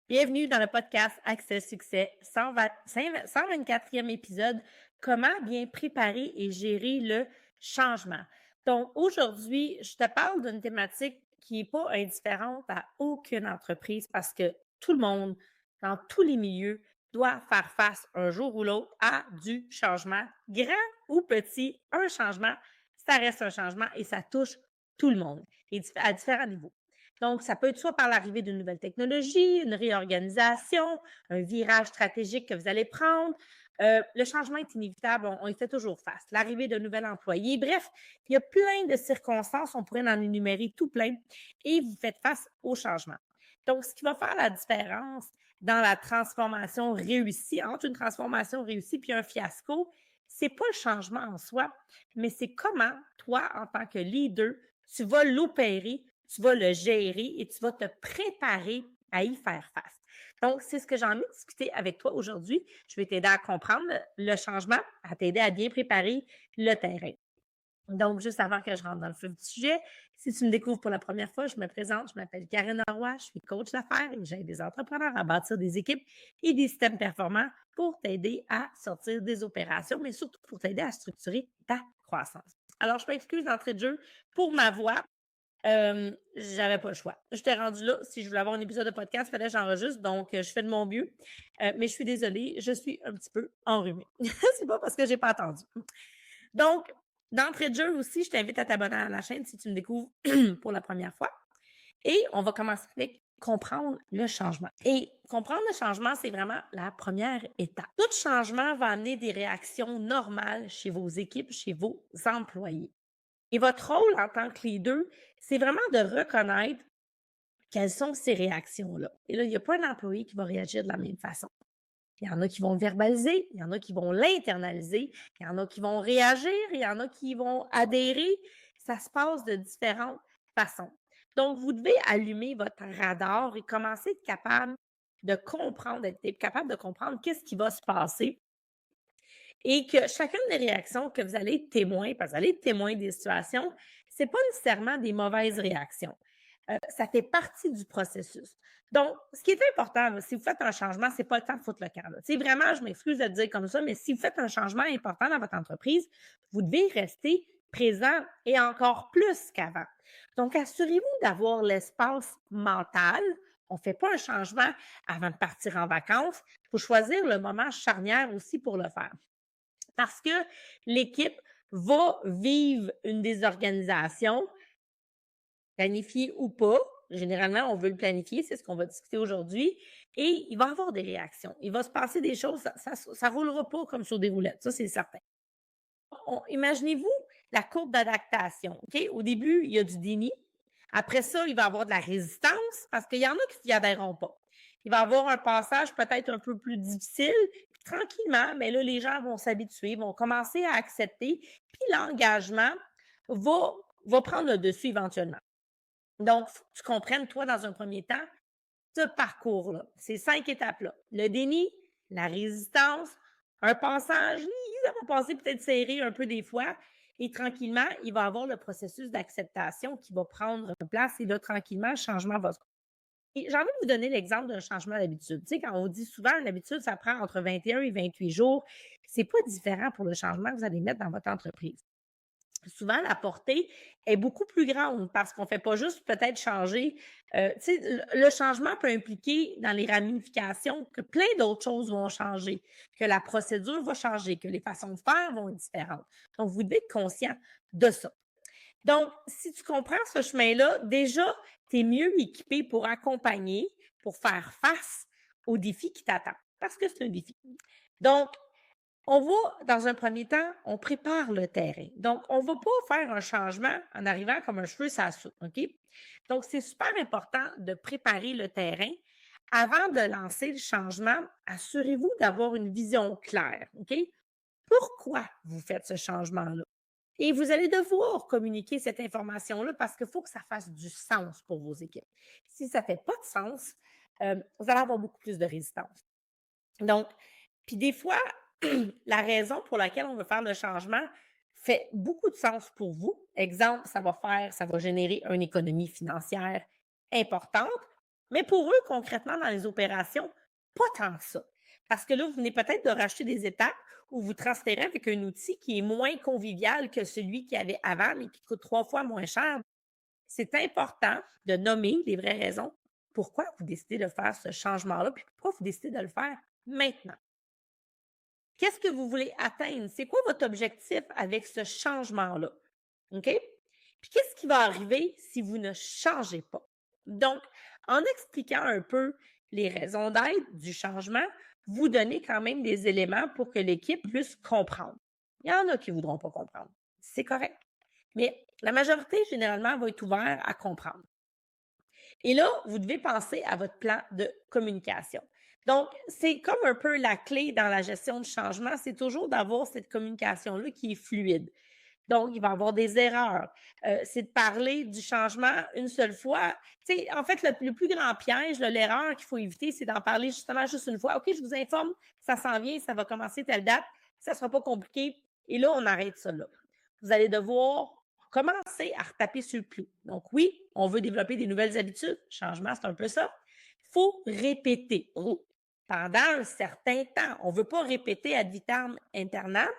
Bienvenue dans le podcast Accès Succès, 124e épisode, comment bien préparer et gérer le changement. Donc aujourd'hui, je te parle d'une thématique qui n'est pas indifférente à aucune entreprise parce que tout le monde, dans tous les milieux, doit faire face un jour ou l'autre à du changement, grand ou petit, un changement, ça reste un changement et ça touche tout le monde et à différents niveaux. Donc, ça peut être soit par l'arrivée d'une nouvelle technologie, une réorganisation, un virage stratégique que vous allez prendre. Le changement est inévitable, on y fait toujours face. L'arrivée de nouvel employé, bref, il y a plein de circonstances, on pourrait en énumérer tout plein, et vous faites face au changement. Donc, ce qui va faire la différence dans la transformation réussie, entre une transformation réussie puis un fiasco, c'est pas le changement en soi, mais c'est comment, toi, en tant que leader, tu vas l'opérer, tu vas le gérer et tu vas te préparer à y faire face. Donc, c'est ce que j'ai envie de discuter avec toi aujourd'hui. Je vais t'aider à comprendre le changement, à t'aider à bien préparer le terrain. Donc, juste avant que je rentre dans le vif du sujet, si tu me découvres pour la première fois, je me présente, je m'appelle Karine Roy, je suis coach d'affaires et j'aide des entrepreneurs à bâtir des équipes et des systèmes performants pour t'aider à sortir des opérations, mais surtout pour t'aider à structurer ta croissance. Alors, je m'excuse d'entrée de jeu pour ma voix. J'avais pas le choix. J'étais rendue là. Si je voulais avoir un épisode de podcast, il fallait que j'enregistre. Donc, je fais de mon mieux. Mais je suis désolée, je suis un petit peu enrhumée. C'est pas parce que j'ai pas attendu. Donc, d'entrée de jeu aussi, je t'invite à t'abonner à la chaîne si tu me découvres pour la première fois. Et on va commencer avec comprendre le changement. Et comprendre le changement, c'est vraiment la première étape. Tout changement va amener des réactions normales chez vos équipes, chez vos employés. Et votre rôle en tant que leader, c'est vraiment de reconnaître quelles sont ces réactions-là. Et là, il n'y a pas un employé qui va réagir de la même façon. Il y en a qui vont le verbaliser, il y en a qui vont l'internaliser, il y en a qui vont réagir, il y en a qui vont adhérer. Ça se passe de différentes façons. Donc, vous devez allumer votre radar et commencer à être capable de comprendre, d'être capable de comprendre qu'est-ce qui va se passer et que chacune des réactions que vous allez être témoin, parce que vous allez être témoin des situations, c'est pas nécessairement des mauvaises réactions. Ça fait partie du processus. Donc, ce qui est important, là, si vous faites un changement, c'est pas le temps de foutre le camp. C'est vraiment, je m'excuse de le dire comme ça, mais si vous faites un changement important dans votre entreprise, vous devez rester présent et encore plus qu'avant. Donc, assurez-vous d'avoir l'espace mental. On ne fait pas un changement avant de partir en vacances. Il faut choisir le moment charnière aussi pour le faire. Parce que l'équipe va vivre une désorganisation, planifiée ou pas. Généralement, on veut le planifier, c'est ce qu'on va discuter aujourd'hui. Et il va y avoir des réactions. Il va se passer des choses, ça roulera pas comme sur des roulettes, ça c'est certain. Imaginez-vous la courbe d'adaptation. OK? Au début, il y a du déni. Après ça, il va y avoir de la résistance parce qu'il y en a qui n'y adhéreront pas. Il va y avoir un passage peut-être un peu plus difficile. Puis tranquillement, mais là, les gens vont s'habituer, vont commencer à accepter. Puis l'engagement va, va prendre le dessus éventuellement. Donc, faut que tu comprennes, toi, dans un premier temps, ce parcours-là, ces 5 étapes-là. Le déni, la résistance, un passage, ça va passer peut-être serré un peu des fois, et tranquillement, il va y avoir le processus d'acceptation qui va prendre place, et là, tranquillement, le changement va se. Et j'ai envie de vous donner l'exemple d'un changement d'habitude. Tu sais, quand on dit souvent l'habitude, ça prend entre 21 et 28 jours, c'est pas différent pour le changement que vous allez mettre dans votre entreprise. Souvent, la portée est beaucoup plus grande parce qu'on ne fait pas juste peut-être changer. Tu sais, le changement peut impliquer dans les ramifications que plein d'autres choses vont changer, que la procédure va changer, que les façons de faire vont être différentes. Donc, vous devez être conscient de ça. Donc, si tu comprends ce chemin-là, déjà, tu es mieux équipé pour accompagner, pour faire face aux défis qui t'attendent, parce que c'est un défi. Donc, on va, dans un premier temps, on prépare le terrain. Donc, on ne va pas faire un changement en arrivant comme un cheveu sur la soupe, OK? Donc, c'est super important de préparer le terrain. Avant de lancer le changement, assurez-vous d'avoir une vision claire, OK? Pourquoi vous faites ce changement-là? Et vous allez devoir communiquer cette information-là parce qu'il faut que ça fasse du sens pour vos équipes. Si ça ne fait pas de sens, vous allez avoir beaucoup plus de résistance. Donc, puis des fois, la raison pour laquelle on veut faire le changement fait beaucoup de sens pour vous. Exemple, ça va générer une économie financière importante Mais pour eux, concrètement, dans les opérations, pas tant que ça. Parce que là, vous venez peut-être de racheter des étapes ou vous transférez avec un outil qui est moins convivial que celui qu'il y avait avant, mais qui coûte 3 fois moins cher. C'est important de nommer les vraies raisons pourquoi vous décidez de faire ce changement-là, puis pourquoi vous décidez de le faire maintenant. Qu'est-ce que vous voulez atteindre? C'est quoi votre objectif avec ce changement-là? OK? Puis qu'est-ce qui va arriver si vous ne changez pas? Donc, en expliquant un peu les raisons d'être du changement, vous donnez quand même des éléments pour que l'équipe puisse comprendre. Il y en a qui ne voudront pas comprendre. C'est correct. Mais la majorité, généralement, va être ouverte à comprendre. Et là, vous devez penser à votre plan de communication. Donc, c'est comme un peu la clé dans la gestion du changement, c'est toujours d'avoir cette communication-là qui est fluide. Donc, il va y avoir des erreurs. C'est de parler du changement une seule fois. Tu sais, en fait, le plus grand piège, là, l'erreur qu'il faut éviter, c'est d'en parler justement juste une fois. OK, je vous informe, ça s'en vient, ça va commencer telle date, ça ne sera pas compliqué. Et là, on arrête ça là. Vous allez devoir commencer à retaper sur le clou. Donc, oui, on veut développer des nouvelles habitudes. Changement, c'est un peu ça. Il faut répéter pendant un certain temps. On ne veut pas répéter ad vitam aeternam,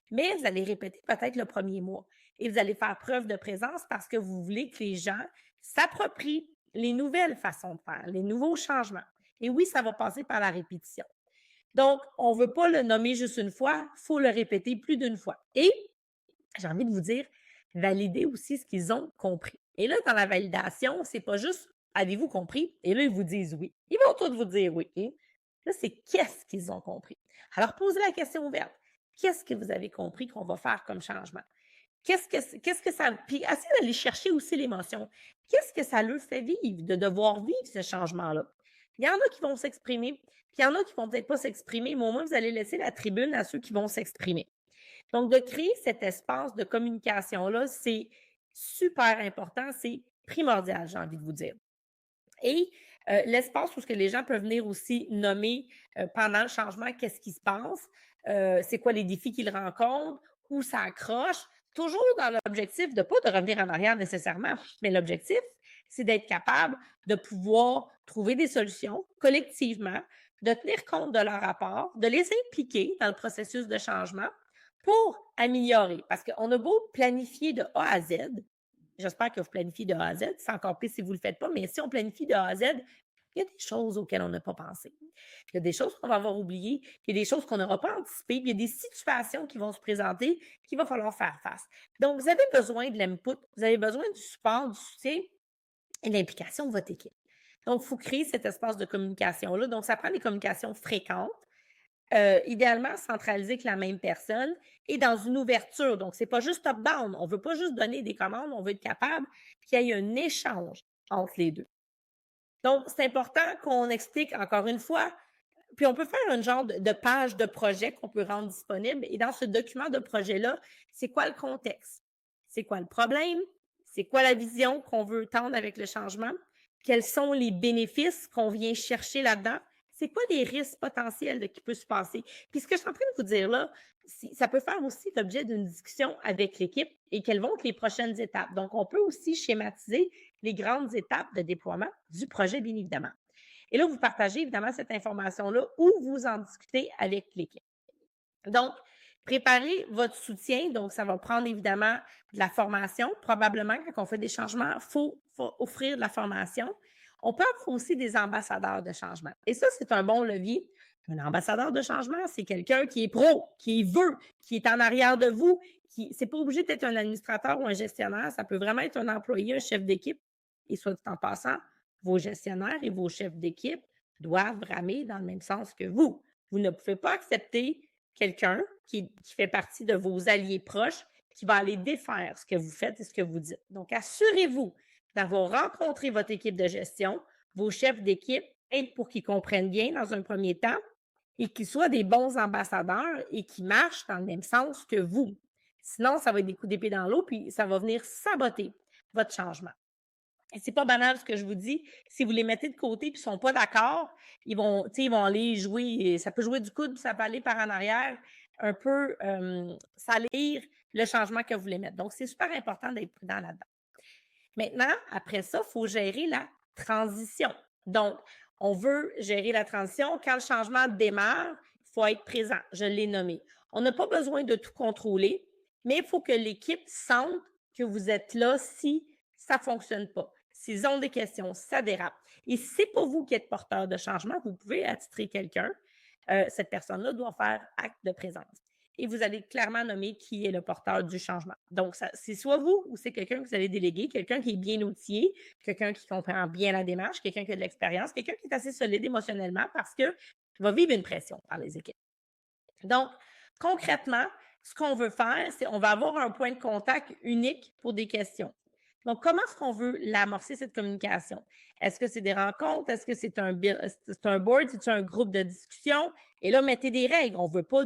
mais vous allez répéter peut-être le premier mois. Et vous allez faire preuve de présence parce que vous voulez que les gens s'approprient les nouvelles façons de faire, les nouveaux changements. Et oui, ça va passer par la répétition. Donc, on ne veut pas le nommer juste une fois, il faut le répéter plus d'une fois. Et j'ai envie de vous dire, valider aussi ce qu'ils ont compris. Et là, dans la validation, c'est pas juste avez-vous compris? Et là, ils vous disent oui. Ils vont tous vous dire oui. Et là, c'est qu'est-ce qu'ils ont compris? Alors, posez la question ouverte. Qu'est-ce que vous avez compris qu'on va faire comme changement? Qu'est-ce que ça. Puis, essayez d'aller chercher aussi l'émotion. Qu'est-ce que ça leur fait vivre de devoir vivre ce changement-là? Il y en a qui vont s'exprimer, puis il y en a qui vont peut-être pas s'exprimer, mais au moins, vous allez laisser la tribune à ceux qui vont s'exprimer. Donc, de créer cet espace de communication-là, c'est super important, c'est primordial, j'ai envie de vous dire. Et l'espace où ce que les gens peuvent venir aussi nommer pendant le changement, qu'est-ce qui se passe, c'est quoi les défis qu'ils rencontrent, où ça accroche, toujours dans l'objectif de pas de revenir en arrière nécessairement, mais l'objectif, c'est d'être capable de pouvoir trouver des solutions collectivement, de tenir compte de leur rapport, de les impliquer dans le processus de changement pour améliorer. Parce qu'on a beau planifier de A à Z, j'espère que vous planifiez de A à Z, c'est encore pire si vous ne le faites pas, mais si on planifie de A à Z, il y a des choses auxquelles on n'a pas pensé. Il y a des choses qu'on va avoir oubliées, il y a des choses qu'on n'aura pas anticipées, puis il y a des situations qui vont se présenter qu'il va falloir faire face. Donc, vous avez besoin de l'input, vous avez besoin du support, du soutien et de l'implication de votre équipe. Donc, il faut créer cet espace de communication-là. Donc, ça prend des communications fréquentes, idéalement centralisées avec la même personne et dans une ouverture. Donc, c'est pas juste top-down. On veut pas juste donner des commandes, on veut être capable qu'il y ait un échange entre les deux. Donc, c'est important qu'on explique encore une fois, puis on peut faire un genre de page de projet qu'on peut rendre disponible. Et dans ce document de projet-là, c'est quoi le contexte? C'est quoi le problème? C'est quoi la vision qu'on veut tendre avec le changement? Quels sont les bénéfices qu'on vient chercher là-dedans? C'est quoi les risques potentiels qui peuvent se passer? Puis ce que je suis en train de vous dire là, ça peut faire aussi l'objet d'une discussion avec l'équipe et quelles vont être les prochaines étapes. Donc, on peut aussi schématiser les grandes étapes de déploiement du projet, bien évidemment. Et là, vous partagez évidemment cette information-là ou vous en discutez avec l'équipe. Donc, préparez votre soutien. Donc, ça va prendre évidemment de la formation. Probablement, quand on fait des changements, il faut offrir de la formation. On peut avoir aussi des ambassadeurs de changement. Et ça, c'est un bon levier. Un ambassadeur de changement, c'est quelqu'un qui est pro, qui veut, qui est en arrière de vous. C'est pas obligé d'être un administrateur ou un gestionnaire. Ça peut vraiment être un employé, un chef d'équipe. Et soit dit en passant, vos gestionnaires et vos chefs d'équipe doivent ramer dans le même sens que vous. Vous ne pouvez pas accepter quelqu'un qui fait partie de vos alliés proches qui va aller défaire ce que vous faites et ce que vous dites. Donc, assurez-vous d'avoir rencontré votre équipe de gestion, vos chefs d'équipe, et pour qu'ils comprennent bien dans un premier temps et qu'ils soient des bons ambassadeurs et qui marchent dans le même sens que vous. Sinon, ça va être des coups d'épée dans l'eau, puis ça va venir saboter votre changement. Et c'est pas banal ce que je vous dis. Si vous les mettez de côté et qu'ils sont pas d'accord, ils vont aller jouer. Ça peut jouer du coude, ça peut aller par en arrière, un peu salir le changement que vous voulez mettre. Donc, c'est super important d'être prudent là-dedans. Maintenant, après ça, il faut gérer la transition. Donc, on veut gérer la transition. Quand le changement démarre, il faut être présent. Je l'ai nommé. On n'a pas besoin de tout contrôler, mais il faut que l'équipe sente que vous êtes là si ça ne fonctionne pas. S'ils ont des questions, ça dérape. Et si c'est pas vous qui êtes porteur de changement, vous pouvez attitrer quelqu'un. Cette personne-là doit faire acte de présence. Et vous allez clairement nommer qui est le porteur du changement. Donc, c'est soit vous ou c'est quelqu'un que vous allez déléguer, quelqu'un qui est bien outillé, quelqu'un qui comprend bien la démarche, quelqu'un qui a de l'expérience, quelqu'un qui est assez solide émotionnellement parce qu'il va vivre une pression par les équipes. Donc, concrètement, ce qu'on veut faire, c'est on va avoir un point de contact unique pour des questions. Donc, comment est-ce qu'on veut l'amorcer, cette communication? Est-ce que c'est des rencontres? Est-ce que c'est un board? C'est un groupe de discussion? Et là, mettez des règles. On ne veut pas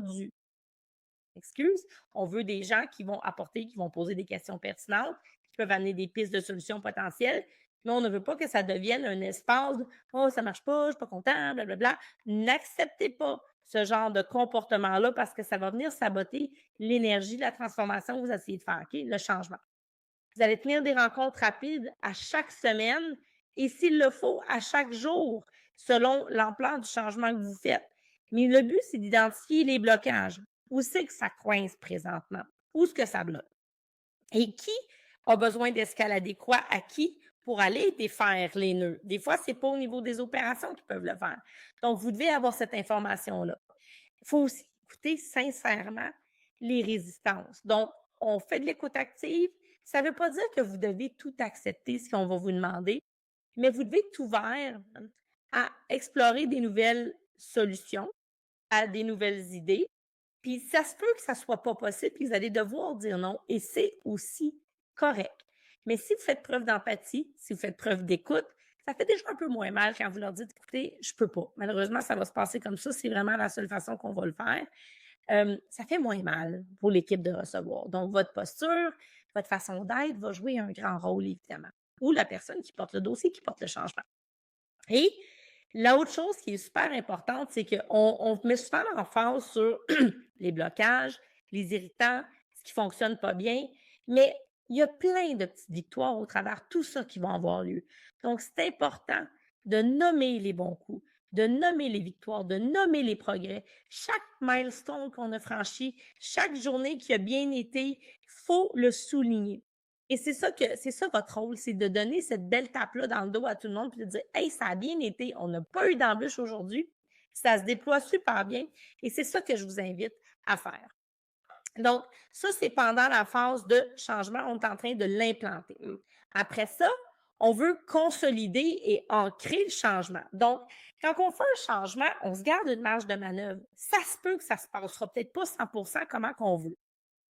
on veut des gens qui vont apporter, qui vont poser des questions pertinentes, qui peuvent amener des pistes de solutions potentielles, mais on ne veut pas que ça devienne un espace de oh, ça marche pas, je suis pas content, blablabla. N'acceptez pas ce genre de comportement-là parce que ça va venir saboter l'énergie de la transformation que vous essayez de faire, OK? Le changement. Vous allez tenir des rencontres rapides à chaque semaine et s'il le faut, à chaque jour, selon l'ampleur du changement que vous faites. Mais le but, c'est d'identifier les blocages. Où c'est que ça coince présentement? Où est-ce que ça bloque? Et qui a besoin d'escalader quoi à qui pour aller défaire les nœuds? Des fois, ce n'est pas au niveau des opérations qu'ils peuvent le faire. Donc, vous devez avoir cette information-là. Il faut aussi écouter sincèrement les résistances. Donc, on fait de l'écoute active. Ça ne veut pas dire que vous devez tout accepter ce qu'on va vous demander, mais vous devez être ouvert à explorer des nouvelles solutions, à des nouvelles idées. Puis ça se peut que ça ne soit pas possible, puis vous allez devoir dire non, et c'est aussi correct. Mais si vous faites preuve d'empathie, si vous faites preuve d'écoute, ça fait déjà un peu moins mal quand vous leur dites, écoutez, je peux pas. Malheureusement, ça va se passer comme ça. C'est vraiment la seule façon qu'on va le faire. Ça fait moins mal pour l'équipe de recevoir. Donc, votre posture, votre façon d'être va jouer un grand rôle, évidemment. Ou la personne qui porte le dossier, qui porte le changement. Et l'autre chose qui est super importante, c'est qu'on met souvent l'emphase sur les blocages, les irritants, ce qui ne fonctionne pas bien, mais il y a plein de petites victoires au travers de tout ça qui vont avoir lieu. Donc, c'est important de nommer les bons coups, de nommer les victoires, de nommer les progrès. Chaque milestone qu'on a franchi, chaque journée qui a bien été, il faut le souligner. Et c'est ça votre rôle, c'est de donner cette belle tape-là dans le dos à tout le monde puis de dire hey, ça a bien été, on n'a pas eu d'embûche aujourd'hui, ça se déploie super bien et c'est ça que je vous invite à faire. Donc, ça, c'est pendant la phase de changement, on est en train de l'implanter. Après ça, on veut consolider et ancrer le changement. Donc, quand on fait un changement, on se garde une marge de manœuvre. Ça se peut que ça se passera peut-être pas 100% comment qu'on veut.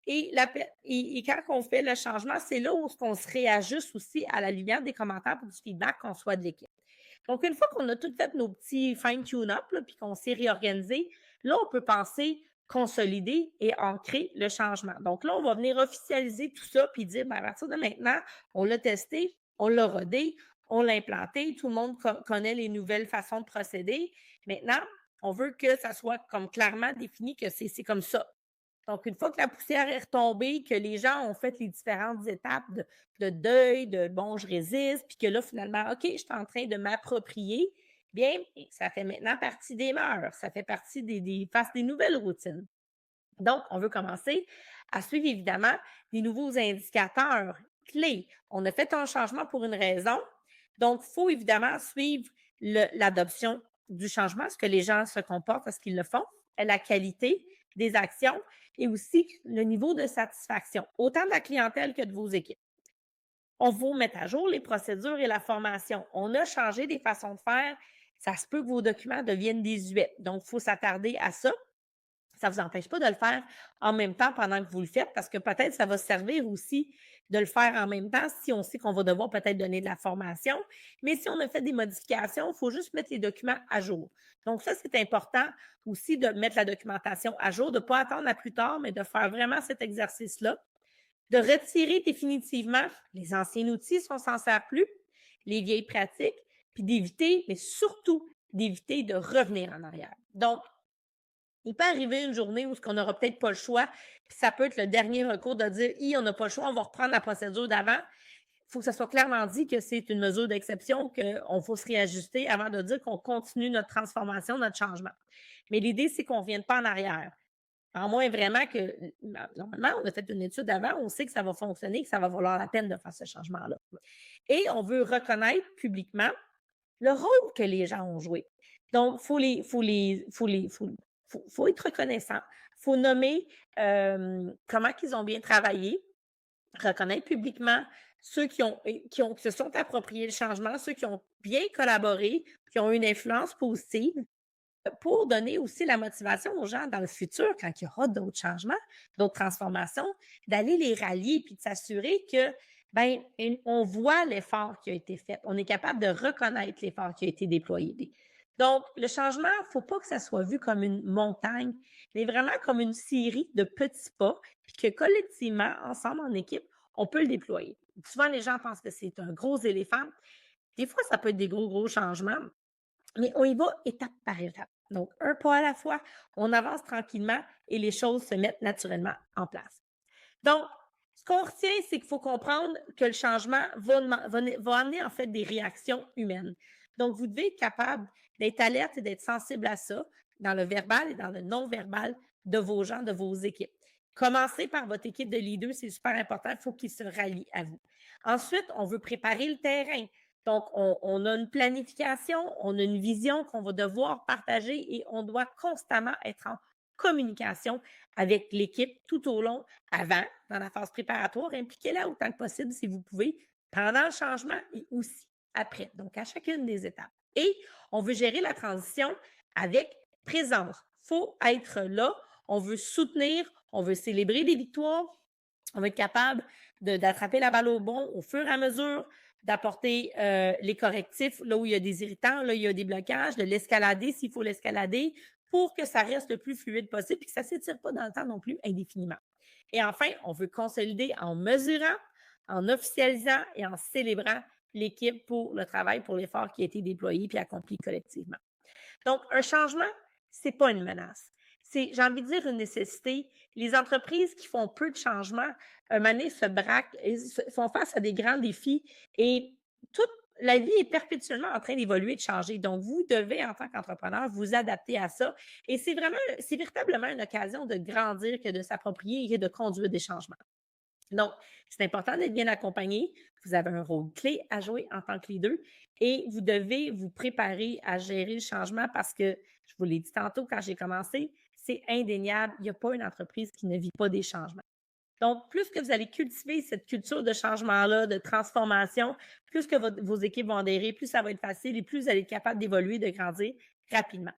Et quand on fait le changement, c'est là où on se réajuste aussi à la lumière des commentaires et du feedback qu'on soit de l'équipe. Donc, une fois qu'on a tout fait nos petits fine-tune-up, puis qu'on s'est réorganisé, là, on peut penser consolider et ancrer le changement. Donc là, on va venir officialiser tout ça puis dire, à partir de maintenant, on l'a testé, on l'a rodé, on l'a implanté, tout le monde connaît les nouvelles façons de procéder. Maintenant, on veut que ça soit comme clairement défini que c'est comme ça. Donc, une fois que la poussière est retombée, que les gens ont fait les différentes étapes de deuil, de bon, je résiste, puis que là, finalement, OK, je suis en train de m'approprier, bien, ça fait maintenant partie des mœurs, ça fait partie des nouvelles routines. Donc, on veut commencer à suivre évidemment des nouveaux indicateurs clés. On a fait un changement pour une raison. Donc, il faut évidemment suivre l'adoption du changement, ce que les gens se comportent, ce qu'ils le font, la qualité des actions et aussi le niveau de satisfaction, autant de la clientèle que de vos équipes. On va mettre à jour les procédures et la formation. On a changé des façons de faire. Ça se peut que vos documents deviennent désuets. Donc, il faut s'attarder à ça. Ça ne vous empêche pas de le faire en même temps pendant que vous le faites parce que peut-être ça va servir aussi de le faire en même temps si on sait qu'on va devoir peut-être donner de la formation. Mais si on a fait des modifications, il faut juste mettre les documents à jour. Donc ça, c'est important aussi de mettre la documentation à jour, de ne pas attendre à plus tard, mais de faire vraiment cet exercice-là, de retirer définitivement les anciens outils si on ne s'en sert plus, les vieilles pratiques, puis d'éviter, mais surtout d'éviter de revenir en arrière. Donc, il peut arriver une journée où on n'aura peut-être pas le choix, puis ça peut être le dernier recours de dire on n'a pas le choix, on va reprendre la procédure d'avant. Il faut que ça soit clairement dit que c'est une mesure d'exception, qu'on faut se réajuster avant de dire qu'on continue notre transformation, notre changement. Mais l'idée, c'est qu'on ne revienne pas en arrière. À moins vraiment que, normalement, on a fait une étude avant, on sait que ça va fonctionner, que ça va valoir la peine de faire ce changement-là. Et on veut reconnaître publiquement le rôle que les gens ont joué. Donc, faut être reconnaissant. Il faut nommer comment ils ont bien travaillé, reconnaître publiquement ceux qui se sont appropriés le changement, ceux qui ont bien collaboré, qui ont une influence positive, pour donner aussi la motivation aux gens dans le futur, quand il y aura d'autres changements, d'autres transformations, d'aller les rallier puis de s'assurer que, ben, on voit l'effort qui a été fait. On est capable de reconnaître l'effort qui a été déployé. Donc, le changement, il ne faut pas que ça soit vu comme une montagne, mais vraiment comme une série de petits pas, puis que collectivement, ensemble, en équipe, on peut le déployer. Souvent, les gens pensent que c'est un gros éléphant. Des fois, ça peut être des gros, gros changements, mais on y va étape par étape. Donc, un pas à la fois, on avance tranquillement et les choses se mettent naturellement en place. Donc, ce qu'on retient, c'est qu'il faut comprendre que le changement va amener en fait des réactions humaines. Donc, vous devez être capable d'être alerte et d'être sensible à ça dans le verbal et dans le non-verbal de vos gens, de vos équipes. Commencez par votre équipe de leaders, c'est super important, il faut qu'ils se rallient à vous. Ensuite, on veut préparer le terrain. Donc, on a une planification, on a une vision qu'on va devoir partager et on doit constamment être en communication avec l'équipe tout au long, avant, dans la phase préparatoire. Impliquez-la autant que possible si vous pouvez, pendant le changement et aussi après. Donc, à chacune des étapes. Et on veut gérer la transition avec présence. Il faut être là. On veut soutenir, on veut célébrer les victoires. On veut être capable d'attraper la balle au bon au fur et à mesure, d'apporter les correctifs là où il y a des irritants, là où il y a des blocages, de l'escalader s'il faut l'escalader, pour que ça reste le plus fluide possible et que ça ne s'étire pas dans le temps non plus indéfiniment. Et enfin, on veut consolider en mesurant, en officialisant et en célébrant l'équipe pour le travail, pour l'effort qui a été déployé puis accompli collectivement. Donc, un changement, ce n'est pas une menace. C'est, j'ai envie de dire, une nécessité. Les entreprises qui font peu de changements, un moment donné, se braquent et font face à des grands défis et toute la vie est perpétuellement en train d'évoluer et de changer. Donc, vous devez, en tant qu'entrepreneur, vous adapter à ça. Et c'est véritablement une occasion de grandir que de s'approprier et de conduire des changements. Donc, c'est important d'être bien accompagné. Vous avez un rôle clé à jouer en tant que leader et vous devez vous préparer à gérer le changement parce que, je vous l'ai dit tantôt quand j'ai commencé, c'est indéniable. Il n'y a pas une entreprise qui ne vit pas des changements. Donc, plus que vous allez cultiver cette culture de changement-là, de transformation, plus que vos équipes vont adhérer, plus ça va être facile et plus vous allez être capable d'évoluer, de grandir rapidement.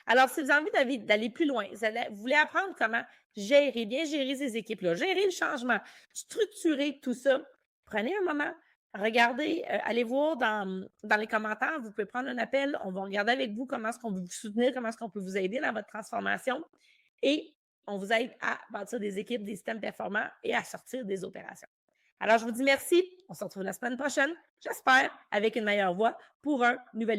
Alors, si vous avez envie d'aller plus loin, vous voulez apprendre comment bien gérer ces équipes-là, gérer le changement, structurer tout ça, prenez un moment, regardez, allez voir dans les commentaires, vous pouvez prendre un appel, on va regarder avec vous comment est-ce qu'on peut vous soutenir, comment est-ce qu'on peut vous aider dans votre transformation et on vous aide à bâtir des équipes, des systèmes performants et à sortir des opérations. Alors, je vous dis merci. On se retrouve la semaine prochaine, j'espère, avec une meilleure voix pour un nouvel